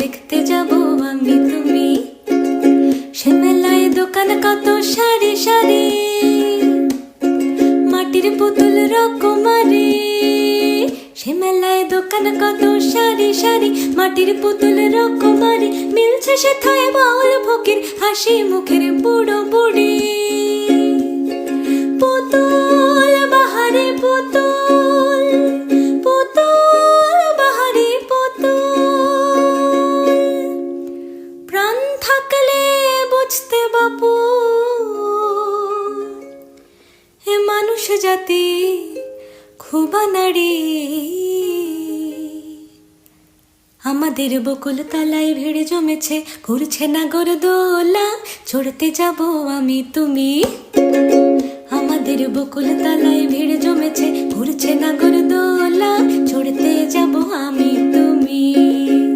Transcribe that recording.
দেখতে যাব আমি তুমি। সে মেলায় দোকান কত সারি সারি, মাটির পুতুল রকমারি। সে মেলায় দোকান কত সারি সারি, মাটির পুতুল রকমারি। মিলছে সেথায় বাউল ফকির, হাসি মুখের বুড়ো বুড়ি। পুতুল বাহারি পুতুল, পুতুল বাহারি পুতুল। প্রাণ থাকলে বুঝতে বাপু, এ মানুষ জাতি খুব নারী। আমাদের বকুল তলায় ভিড় জমেছে, ঘুরছে নাগরদোলা, চড়তে যাব আমি তুমি। আমাদের বকুল তলায় ভিড় জমেছে, ঘুরছে নাগরদোলা।